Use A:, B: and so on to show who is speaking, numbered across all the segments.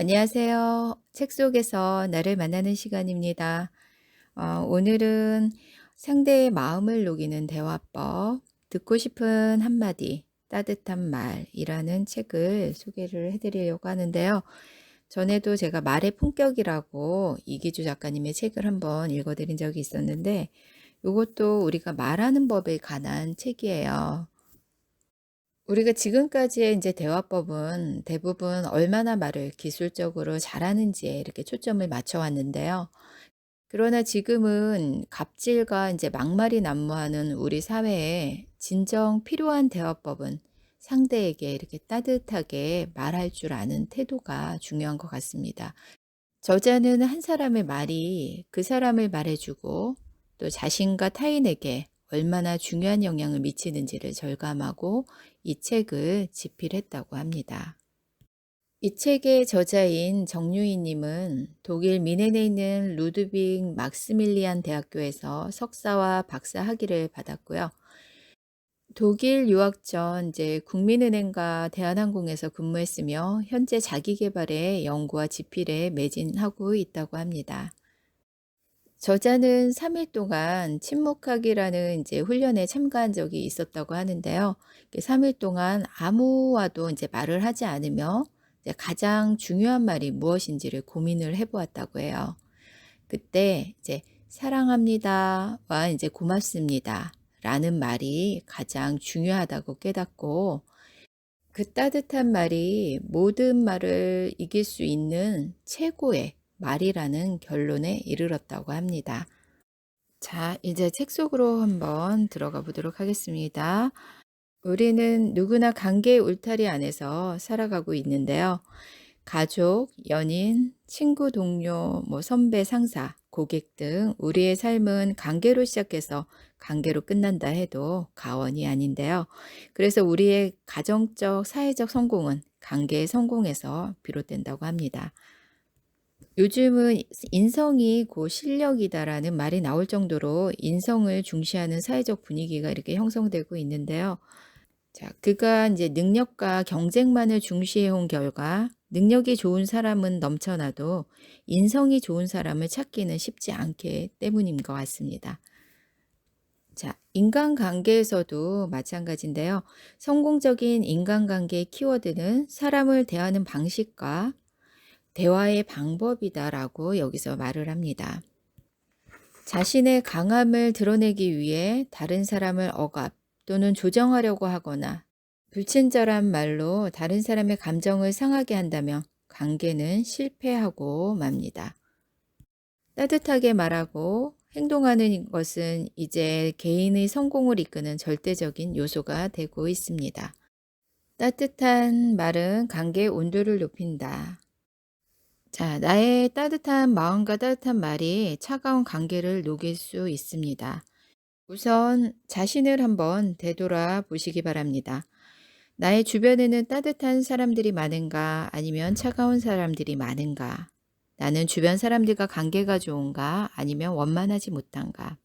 A: 안녕하세요. 책 속에서 나를 만나는 시간입니다. 오늘은 상대의 마음을 녹이는 대화법, 듣고 싶은 한마디, 따뜻한 말이라는 책을 소개를 해드리려고 하는데요. 전에도 제가 말의 품격이라고 이기주 작가님의 책을 한번 읽어드린 적이 있었는데, 이것도 우리가 말하는 법에 관한 책이에요. 우리가 지금까지의 이제 대화법은 대부분 얼마나 말을 기술적으로 잘하는지에 이렇게 초점을 맞춰 왔는데요. 그러나 지금은 갑질과 이제 막말이 난무하는 우리 사회에 진정 필요한 대화법은 상대에게 이렇게 따뜻하게 말할 줄 아는 태도가 중요한 것 같습니다. 저자는 한 사람의 말이 그 사람을 말해주고 또 자신과 타인에게 얼마나 중요한 영향을 미치는지를 절감하고 이 책을 집필했다고 합니다. 이 책의 저자인 정유희 님은 독일 미넨에 있는 루드빅 막스밀리안 대학교에서 석사와 박사 학위를 받았고요. 독일 유학 전 이제 국민은행과 대한항공에서 근무했으며 현재 자기계발의 연구와 집필에 매진하고 있다고 합니다. 저자는 3일 동안 침묵하기라는 이제 훈련에 참가한 적이 있었다고 하는데요. 3일 동안 아무와도 이제 말을 하지 않으며 이제 가장 중요한 말이 무엇인지를 고민을 해보았다고 해요. 그때 이제 사랑합니다와 이제 고맙습니다 라는 말이 가장 중요하다고 깨닫고 그 따뜻한 말이 모든 말을 이길 수 있는 최고의 말이라는 결론에 이르렀다고 합니다. 자, 이제 책 속으로 한번 들어가 보도록 하겠습니다. 우리는 누구나 관계의 울타리 안에서 살아가고 있는데요. 가족, 연인, 친구, 동료, 선배, 상사, 고객 등 우리의 삶은 관계로 시작해서 관계로 끝난다 해도 과언이 아닌데요. 그래서 우리의 가정적, 사회적 성공은 관계의 성공에서 비롯된다고 합니다. 요즘은 인성이 고 실력이다라는 말이 나올 정도로 인성을 중시하는 사회적 분위기가 이렇게 형성되고 있는데요. 자, 그가 이제 능력과 경쟁만을 중시해 온 결과 능력이 좋은 사람은 넘쳐나도 인성이 좋은 사람을 찾기는 쉽지 않기 때문인 것 같습니다. 자, 인간관계에서도 마찬가지인데요. 성공적인 인간관계의 키워드는 사람을 대하는 방식과 대화의 방법이다라고 여기서 말을 합니다. 자신의 강함을 드러내기 위해 다른 사람을 억압 또는 조정하려고 하거나 불친절한 말로 다른 사람의 감정을 상하게 한다면 관계는 실패하고 맙니다. 따뜻하게 말하고 행동하는 것은 이제 개인의 성공을 이끄는 절대적인 요소가 되고 있습니다. 따뜻한 말은 관계의 온도를 높인다. 자, 나의 따뜻한 마음과 따뜻한 말이 차가운 관계를 녹일 수 있습니다. 우선 자신을 한번 되돌아 보시기 바랍니다. 나의 주변에는 따뜻한 사람들이 많은가 아니면 차가운 사람들이 많은가? 나는 주변 사람들과 관계가 좋은가 아니면 원만하지 못한가?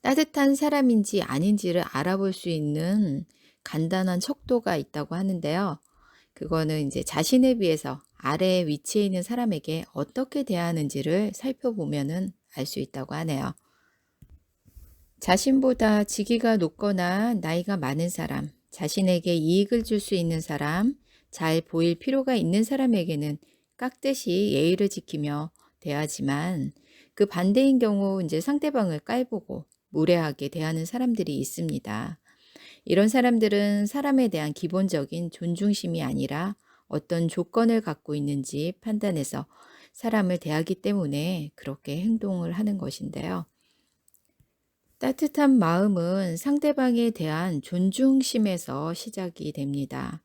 A: 따뜻한 사람인지 아닌지를 알아볼 수 있는 간단한 척도가 있다고 하는데요. 그거는 이제 자신에 비해서 아래에 위치해 있는 사람에게 어떻게 대하는지를 살펴보면은 알 수 있다고 하네요. 자신보다 직위가 높거나 나이가 많은 사람, 자신에게 이익을 줄 수 있는 사람, 잘 보일 필요가 있는 사람에게는 깍듯이 예의를 지키며 대하지만 그 반대인 경우 이제 상대방을 깔보고 무례하게 대하는 사람들이 있습니다. 이런 사람들은 사람에 대한 기본적인 존중심이 아니라 어떤 조건을 갖고 있는지 판단해서 사람을 대하기 때문에 그렇게 행동을 하는 것인데요. 따뜻한 마음은 상대방에 대한 존중심에서 시작이 됩니다.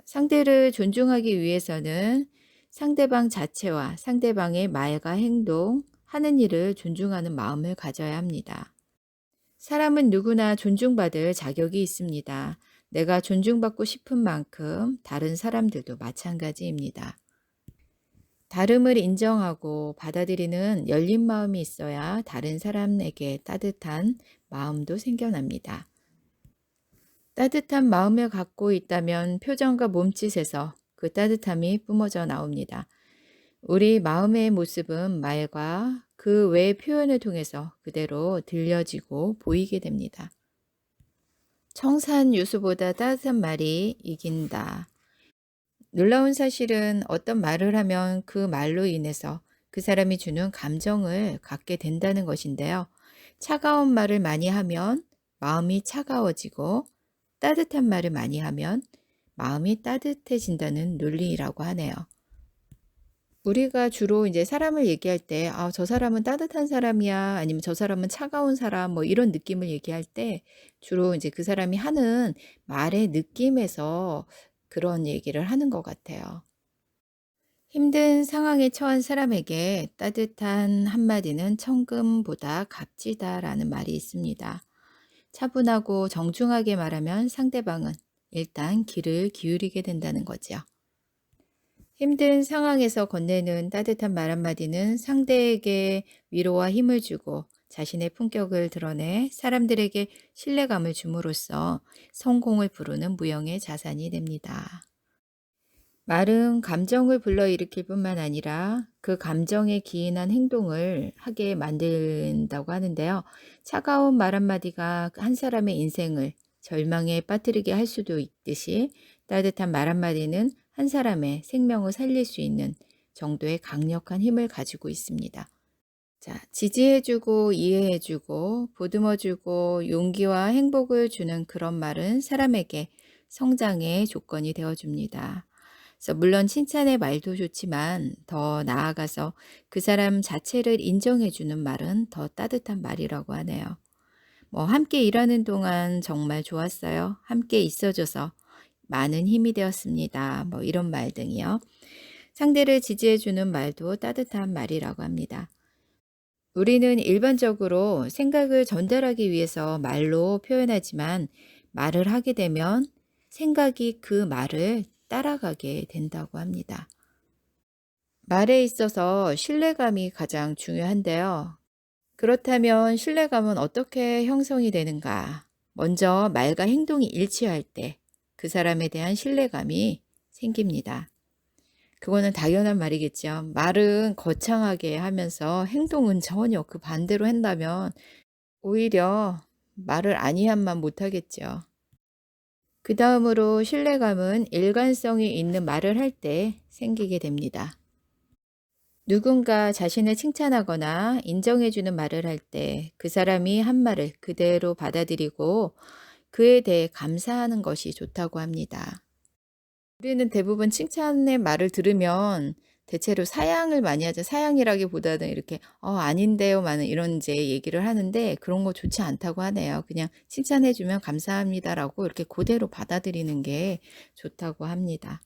A: 상대를 존중하기 위해서는 상대방 자체와 상대방의 말과 행동, 하는 일을 존중하는 마음을 가져야 합니다. 사람은 누구나 존중받을 자격이 있습니다. 내가 존중받고 싶은 만큼 다른 사람들도 마찬가지입니다. 다름을 인정하고 받아들이는 열린 마음이 있어야 다른 사람에게 따뜻한 마음도 생겨납니다. 따뜻한 마음을 갖고 있다면 표정과 몸짓에서 그 따뜻함이 뿜어져 나옵니다. 우리 마음의 모습은 말과 그 외의 표현을 통해서 그대로 들려지고 보이게 됩니다. 청산 유수보다 따뜻한 말이 이긴다. 놀라운 사실은 어떤 말을 하면 그 말로 인해서 그 사람이 주는 감정을 갖게 된다는 것인데요. 차가운 말을 많이 하면 마음이 차가워지고 따뜻한 말을 많이 하면 마음이 따뜻해진다는 논리라고 하네요. 우리가 주로 이제 사람을 얘기할 때, 아, 저 사람은 따뜻한 사람이야, 아니면 저 사람은 차가운 사람, 뭐 이런 느낌을 얘기할 때 주로 이제 그 사람이 하는 말의 느낌에서 그런 얘기를 하는 것 같아요. 힘든 상황에 처한 사람에게 따뜻한 한마디는 천금보다 값지다라는 말이 있습니다. 차분하고 정중하게 말하면 상대방은 일단 귀를 기울이게 된다는 거죠. 힘든 상황에서 건네는 따뜻한 말 한마디는 상대에게 위로와 힘을 주고 자신의 품격을 드러내 사람들에게 신뢰감을 줌으로써 성공을 부르는 무형의 자산이 됩니다. 말은 감정을 불러일으킬 뿐만 아니라 그 감정에 기인한 행동을 하게 만든다고 하는데요. 차가운 말 한마디가 한 사람의 인생을 절망에 빠뜨리게 할 수도 있듯이 따뜻한 말 한마디는 한 사람의 생명을 살릴 수 있는 정도의 강력한 힘을 가지고 있습니다. 자, 지지해주고 이해해주고 보듬어주고 용기와 행복을 주는 그런 말은 사람에게 성장의 조건이 되어줍니다. 그래서 물론 칭찬의 말도 좋지만 더 나아가서 그 사람 자체를 인정해주는 말은 더 따뜻한 말이라고 하네요. 뭐 함께 일하는 동안 정말 좋았어요. 함께 있어줘서 많은 힘이 되었습니다. 뭐 이런 말 등이요. 상대를 지지해주는 말도 따뜻한 말이라고 합니다. 우리는 일반적으로 생각을 전달하기 위해서 말로 표현하지만 말을 하게 되면 생각이 그 말을 따라가게 된다고 합니다. 말에 있어서 신뢰감이 가장 중요한데요. 그렇다면 신뢰감은 어떻게 형성이 되는가? 먼저 말과 행동이 일치할 때 그 사람에 대한 신뢰감이 생깁니다. 그거는 당연한 말이겠죠. 말은 거창하게 하면서 행동은 전혀 그 반대로 한다면 오히려 말을 아니한만 못하겠죠. 그 다음으로 신뢰감은 일관성이 있는 말을 할 때 생기게 됩니다. 누군가 자신을 칭찬하거나 인정해주는 말을 할 때 그 사람이 한 말을 그대로 받아들이고 그에 대해 감사하는 것이 좋다고 합니다. 우리는 대부분 칭찬의 말을 들으면 대체로 사양을 많이 하죠. 사양이라기보다는 이렇게 아닌데요 많은 이런 이제 얘기를 하는데 그런 거 좋지 않다고 하네요. 그냥 칭찬해 주면 감사합니다라고 이렇게 그대로 받아들이는 게 좋다고 합니다.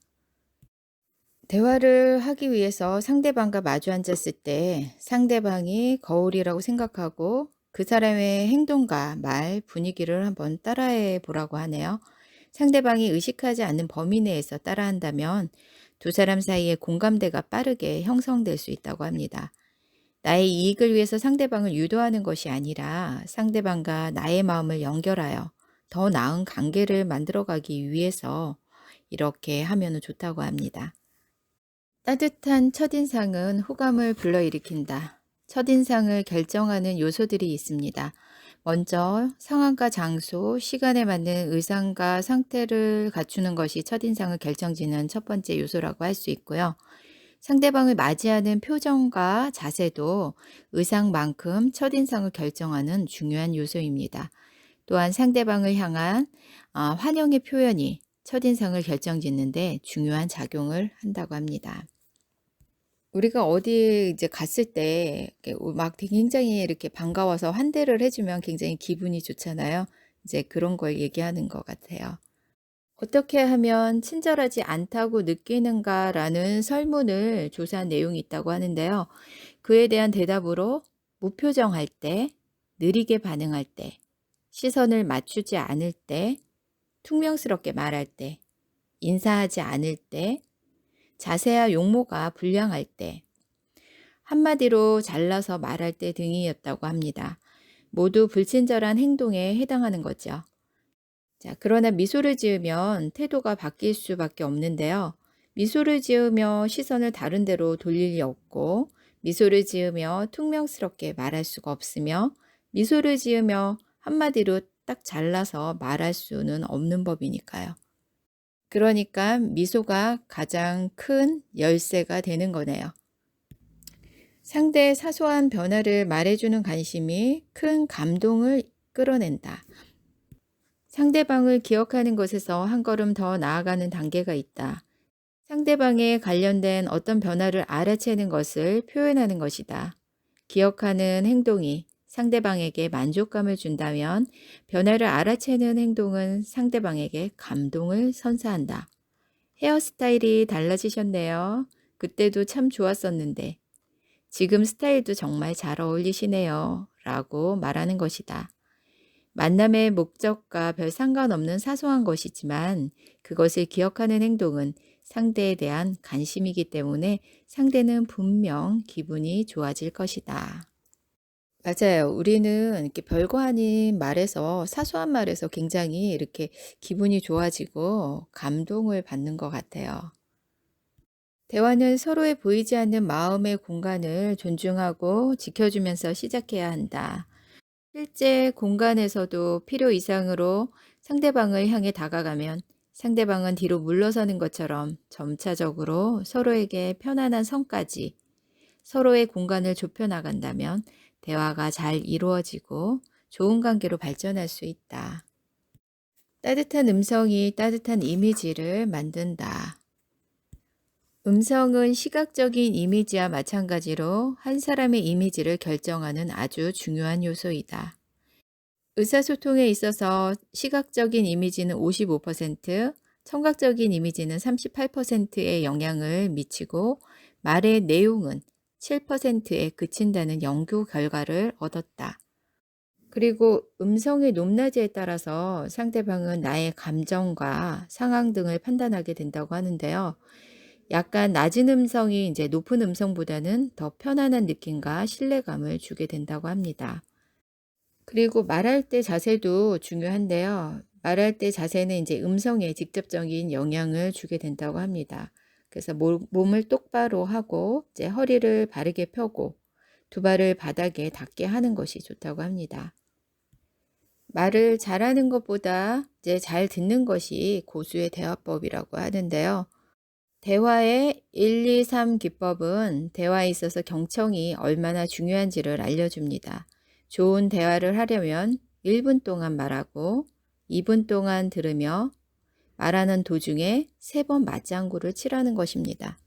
A: 대화를 하기 위해서 상대방과 마주 앉았을 때 상대방이 거울이라고 생각하고 그 사람의 행동과 말, 분위기를 한번 따라해 보라고 하네요. 상대방이 의식하지 않는 범위 내에서 따라한다면 두 사람 사이의 공감대가 빠르게 형성될 수 있다고 합니다. 나의 이익을 위해서 상대방을 유도하는 것이 아니라 상대방과 나의 마음을 연결하여 더 나은 관계를 만들어가기 위해서 이렇게 하면 좋다고 합니다. 따뜻한 첫인상은 호감을 불러일으킨다. 첫인상을 결정하는 요소들이 있습니다. 먼저 상황과 장소, 시간에 맞는 의상과 상태를 갖추는 것이 첫인상을 결정짓는 첫 번째 요소라고 할 수 있고요. 상대방을 맞이하는 표정과 자세도 의상만큼 첫인상을 결정하는 중요한 요소입니다. 또한 상대방을 향한 환영의 표현이 첫인상을 결정짓는데 중요한 작용을 한다고 합니다. 우리가 어디에 이제 갔을 때 이렇게 막 되게 굉장히 이렇게 반가워서 환대를 해주면 굉장히 기분이 좋잖아요. 이제 그런 걸 얘기하는 것 같아요. 어떻게 하면 친절하지 않다고 느끼는가라는 설문을 조사한 내용이 있다고 하는데요. 그에 대한 대답으로 무표정할 때, 느리게 반응할 때, 시선을 맞추지 않을 때, 퉁명스럽게 말할 때, 인사하지 않을 때, 자세와 용모가 불량할 때, 한마디로 잘라서 말할 때 등이었다고 합니다. 모두 불친절한 행동에 해당하는 거죠. 자, 그러나 미소를 지으면 태도가 바뀔 수밖에 없는데요. 미소를 지으며 시선을 다른 데로 돌릴 리 없고, 미소를 지으며 퉁명스럽게 말할 수가 없으며, 미소를 지으며 한마디로 딱 잘라서 말할 수는 없는 법이니까요. 그러니까 미소가 가장 큰 열쇠가 되는 거네요. 상대의 사소한 변화를 말해주는 관심이 큰 감동을 끌어낸다. 상대방을 기억하는 것에서 한 걸음 더 나아가는 단계가 있다. 상대방에 관련된 어떤 변화를 알아채는 것을 표현하는 것이다. 기억하는 행동이 상대방에게 만족감을 준다면 변화를 알아채는 행동은 상대방에게 감동을 선사한다. 헤어스타일이 달라지셨네요. 그때도 참 좋았었는데 지금 스타일도 정말 잘 어울리시네요. 라고 말하는 것이다. 만남의 목적과 별 상관없는 사소한 것이지만 그것을 기억하는 행동은 상대에 대한 관심이기 때문에 상대는 분명 기분이 좋아질 것이다. 맞아요. 우리는 이렇게 별거 아닌 말에서, 사소한 말에서 굉장히 이렇게 기분이 좋아지고 감동을 받는 것 같아요. 대화는 서로의 보이지 않는 마음의 공간을 존중하고 지켜주면서 시작해야 한다. 실제 공간에서도 필요 이상으로 상대방을 향해 다가가면 상대방은 뒤로 물러서는 것처럼 점차적으로 서로에게 편안한 선까지 서로의 공간을 좁혀 나간다면 대화가 잘 이루어지고 좋은 관계로 발전할 수 있다. 따뜻한 음성이 따뜻한 이미지를 만든다. 음성은 시각적인 이미지와 마찬가지로 한 사람의 이미지를 결정하는 아주 중요한 요소이다. 의사소통에 있어서 시각적인 이미지는 55%, 청각적인 이미지는 38%의 영향을 미치고 말의 내용은 7%에 그친다는 연구 결과를 얻었다. 그리고 음성의 높낮이에 따라서 상대방은 나의 감정과 상황 등을 판단하게 된다고 하는데요. 약간 낮은 음성이 이제 높은 음성보다는 더 편안한 느낌과 신뢰감을 주게 된다고 합니다. 그리고 말할 때 자세도 중요한데요. 말할 때 자세는 이제 음성에 직접적인 영향을 주게 된다고 합니다. 그래서 몸을 똑바로 하고 이제 허리를 바르게 펴고 두 발을 바닥에 닿게 하는 것이 좋다고 합니다. 말을 잘하는 것보다 이제 잘 듣는 것이 고수의 대화법이라고 하는데요. 대화의 1, 2, 3 기법은 대화에 있어서 경청이 얼마나 중요한지를 알려줍니다. 좋은 대화를 하려면 1분 동안 말하고 2분 동안 들으며 말하는 도중에 3번 맞장구를 치라는 것입니다.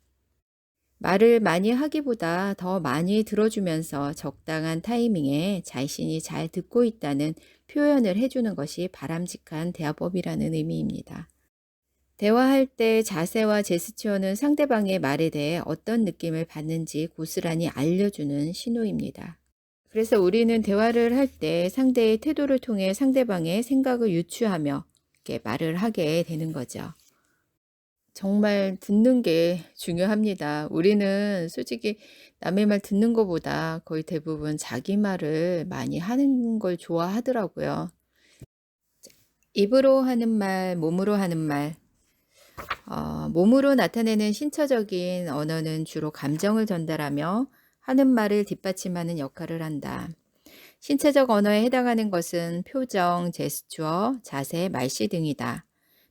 A: 말을 많이 하기보다 더 많이 들어주면서 적당한 타이밍에 자신이 잘 듣고 있다는 표현을 해주는 것이 바람직한 대화법이라는 의미입니다. 대화할 때 자세와 제스처는 상대방의 말에 대해 어떤 느낌을 받는지 고스란히 알려주는 신호입니다. 그래서 우리는 대화를 할 때 상대의 태도를 통해 상대방의 생각을 유추하며 이렇게 말을 하게 되는 거죠. 정말 듣는 게 중요합니다. 우리는 솔직히 남의 말 듣는 것보다 거의 대부분 자기 말을 많이 하는 걸 좋아하더라고요. 입으로 하는 말, 몸으로 하는 말. 몸으로 나타내는 신체적인 언어는 주로 감정을 전달하며 하는 말을 뒷받침하는 역할을 한다. 신체적 언어에 해당하는 것은 표정, 제스처, 자세, 말씨 등이다.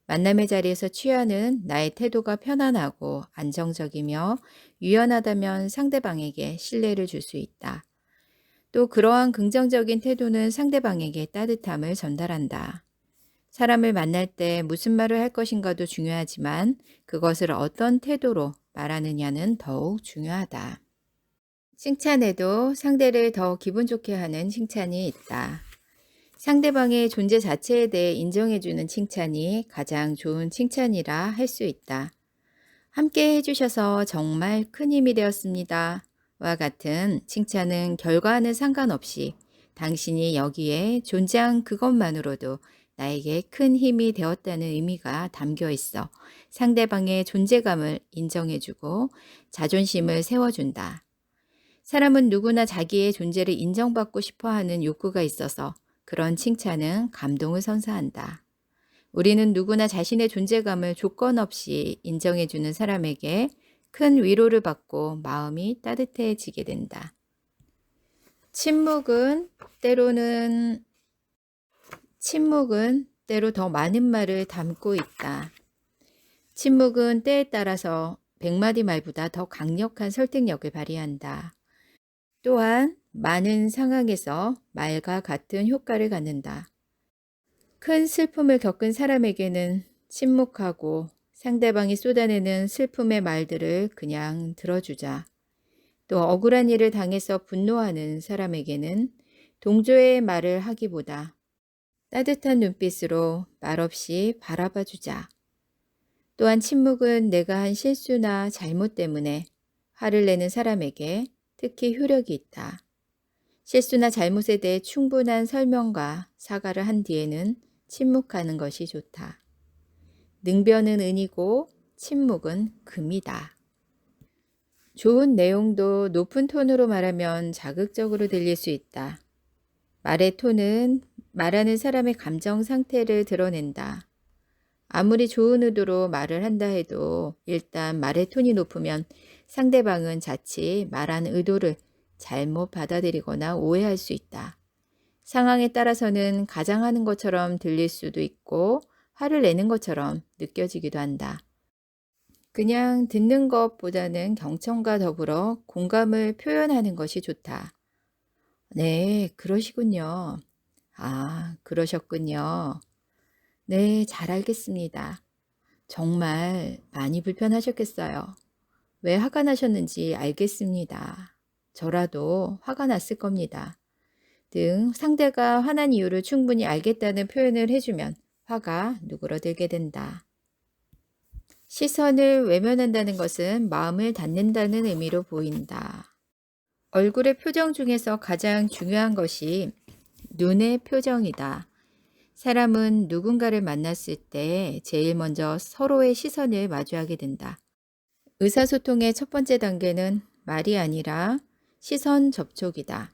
A: 만남의 자리에서 취하는 나의 태도가 편안하고 안정적이며 유연하다면 상대방에게 신뢰를 줄 수 있다. 또 그러한 긍정적인 태도는 상대방에게 따뜻함을 전달한다. 사람을 만날 때 무슨 말을 할 것인가도 중요하지만 그것을 어떤 태도로 말하느냐는 더욱 중요하다. 칭찬에도 상대를 더 기분 좋게 하는 칭찬이 있다. 상대방의 존재 자체에 대해 인정해주는 칭찬이 가장 좋은 칭찬이라 할 수 있다. 함께 해주셔서 정말 큰 힘이 되었습니다. 와 같은 칭찬은 결과와는 상관없이 당신이 여기에 존재한 그것만으로도 나에게 큰 힘이 되었다는 의미가 담겨 있어 상대방의 존재감을 인정해주고 자존심을 세워준다. 사람은 누구나 자기의 존재를 인정받고 싶어 하는 욕구가 있어서 그런 칭찬은 감동을 선사한다. 우리는 누구나 자신의 존재감을 조건 없이 인정해주는 사람에게 큰 위로를 받고 마음이 따뜻해지게 된다. 침묵은 때로는 때로 더 많은 말을 담고 있다. 침묵은 때에 따라서 100마디 말보다 더 강력한 설득력을 발휘한다. 또한 많은 상황에서 말과 같은 효과를 갖는다. 큰 슬픔을 겪은 사람에게는 침묵하고 상대방이 쏟아내는 슬픔의 말들을 그냥 들어주자. 또 억울한 일을 당해서 분노하는 사람에게는 동조의 말을 하기보다 따뜻한 눈빛으로 말없이 바라봐 주자. 또한 침묵은 내가 한 실수나 잘못 때문에 화를 내는 사람에게 특히 효력이 있다. 실수나 잘못에 대해 충분한 설명과 사과를 한 뒤에는 침묵하는 것이 좋다. 능변은 은이고 침묵은 금이다. 좋은 내용도 높은 톤으로 말하면 자극적으로 들릴 수 있다. 말의 톤은 말하는 사람의 감정 상태를 드러낸다. 아무리 좋은 의도로 말을 한다 해도 일단 말의 톤이 높으면 상대방은 자칫 말한 의도를 잘못 받아들이거나 오해할 수 있다. 상황에 따라서는 가장하는 것처럼 들릴 수도 있고 화를 내는 것처럼 느껴지기도 한다. 그냥 듣는 것보다는 경청과 더불어 공감을 표현하는 것이 좋다. 네, 그러시군요. 아, 그러셨군요. 네, 잘 알겠습니다. 정말 많이 불편하셨겠어요. 왜 화가 나셨는지 알겠습니다. 저라도 화가 났을 겁니다. 등 상대가 화난 이유를 충분히 알겠다는 표현을 해주면 화가 누그러들게 된다. 시선을 외면한다는 것은 마음을 닫는다는 의미로 보인다. 얼굴의 표정 중에서 가장 중요한 것이 눈의 표정이다. 사람은 누군가를 만났을 때 제일 먼저 서로의 시선을 마주하게 된다. 의사소통의 첫 번째 단계는 말이 아니라 시선 접촉이다.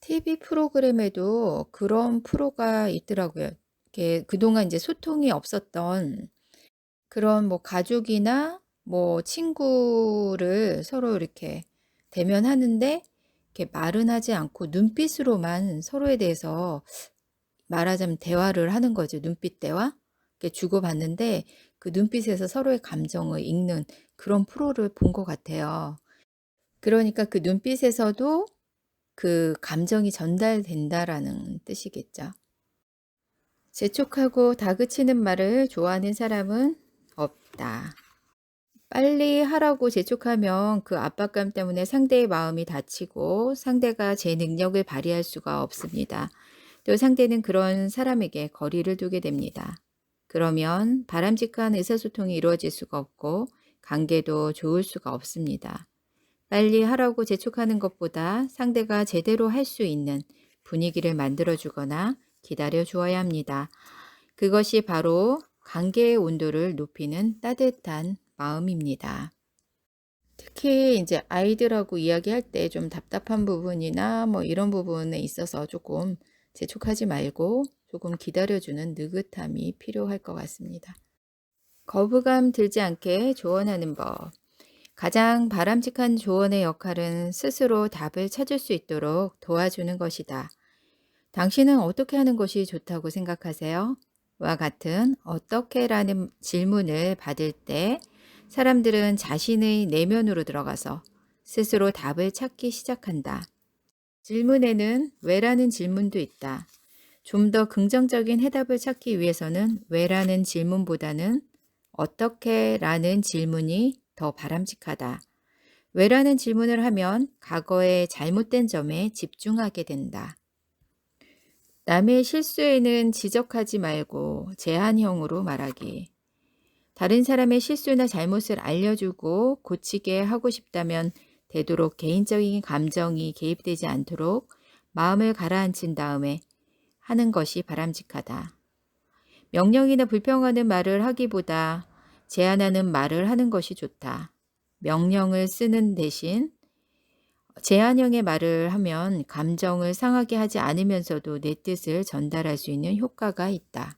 A: TV 프로그램에도 그런 프로가 있더라고요. 이렇게 그동안 이제 소통이 없었던 그런 뭐 가족이나 뭐 친구를 서로 이렇게 대면하는데 이렇게 말은 하지 않고 눈빛으로만 서로에 대해서 말하자면 대화를 하는 거죠. 눈빛 대화. 이렇게 주고받는데 그 눈빛에서 서로의 감정을 읽는 그런 프로를 본 것 같아요. 그러니까 그 눈빛에서도 그 감정이 전달된다라는 뜻이겠죠. 재촉하고 다그치는 말을 좋아하는 사람은 없다. 빨리 하라고 재촉하면 그 압박감 때문에 상대의 마음이 다치고 상대가 제 능력을 발휘할 수가 없습니다. 또 상대는 그런 사람에게 거리를 두게 됩니다. 그러면 바람직한 의사소통이 이루어질 수가 없고 관계도 좋을 수가 없습니다. 빨리 하라고 재촉하는 것보다 상대가 제대로 할 수 있는 분위기를 만들어주거나 기다려 주어야 합니다. 그것이 바로 관계의 온도를 높이는 따뜻한 마음입니다. 특히 이제 아이들하고 이야기할 때 좀 답답한 부분이나 뭐 이런 부분에 있어서 조금 재촉하지 말고 조금 기다려주는 느긋함이 필요할 것 같습니다. 거부감 들지 않게 조언하는 법. 가장 바람직한 조언의 역할은 스스로 답을 찾을 수 있도록 도와주는 것이다. 당신은 어떻게 하는 것이 좋다고 생각하세요? 와 같은 어떻게라는 질문을 받을 때 사람들은 자신의 내면으로 들어가서 스스로 답을 찾기 시작한다. 질문에는 왜라는 질문도 있다. 좀 더 긍정적인 해답을 찾기 위해서는 왜라는 질문보다는 어떻게라는 질문이 더 바람직하다. 왜라는 질문을 하면 과거의 잘못된 점에 집중하게 된다. 남의 실수에는 지적하지 말고 제한형으로 말하기. 다른 사람의 실수나 잘못을 알려주고 고치게 하고 싶다면 되도록 개인적인 감정이 개입되지 않도록 마음을 가라앉힌 다음에 하는 것이 바람직하다. 명령이나 불평하는 말을 하기보다 제안하는 말을 하는 것이 좋다. 명령을 쓰는 대신 제안형의 말을 하면 감정을 상하게 하지 않으면서도 내 뜻을 전달할 수 있는 효과가 있다.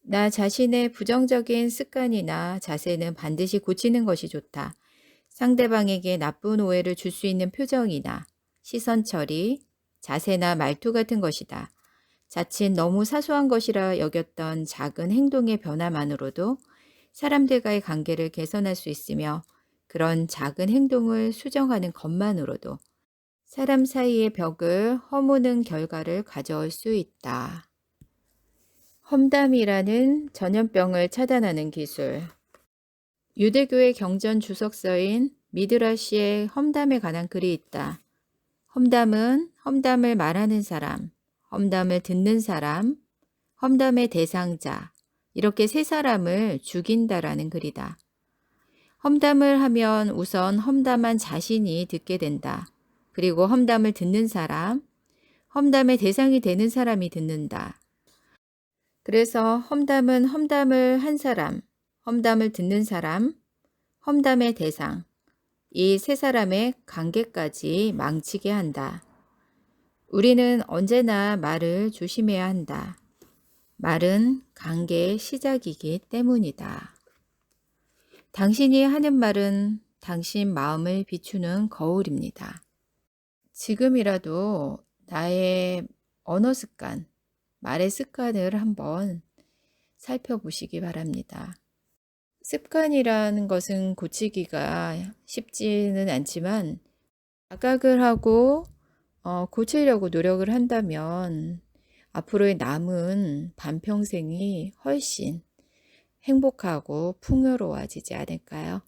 A: 나 자신의 부정적인 습관이나 자세는 반드시 고치는 것이 좋다. 상대방에게 나쁜 오해를 줄 수 있는 표정이나 시선 처리, 자세나 말투 같은 것이다. 자칫 너무 사소한 것이라 여겼던 작은 행동의 변화만으로도 사람들과의 관계를 개선할 수 있으며 그런 작은 행동을 수정하는 것만으로도 사람 사이의 벽을 허무는 결과를 가져올 수 있다. 험담이라는 전염병을 차단하는 기술. 유대교의 경전 주석서인 미드라시에 험담에 관한 글이 있다. 험담은 험담을 말하는 사람, 험담을 듣는 사람, 험담의 대상자, 이렇게 세 사람을 죽인다라는 글이다. 험담을 하면 우선 험담한 자신이 듣게 된다. 그리고 험담을 듣는 사람, 험담의 대상이 되는 사람이 듣는다. 그래서 험담은 험담을 한 사람, 험담을 듣는 사람, 험담의 대상, 이 세 사람의 관계까지 망치게 한다. 우리는 언제나 말을 조심해야 한다. 말은 관계의 시작이기 때문이다. 당신이 하는 말은 당신 마음을 비추는 거울입니다. 지금이라도 나의 언어 습관, 말의 습관을 한번 살펴보시기 바랍니다. 습관이라는 것은 고치기가 쉽지는 않지만 자각을 하고 고치려고 노력을 한다면 앞으로의 남은 반평생이 훨씬 행복하고 풍요로워지지 않을까요?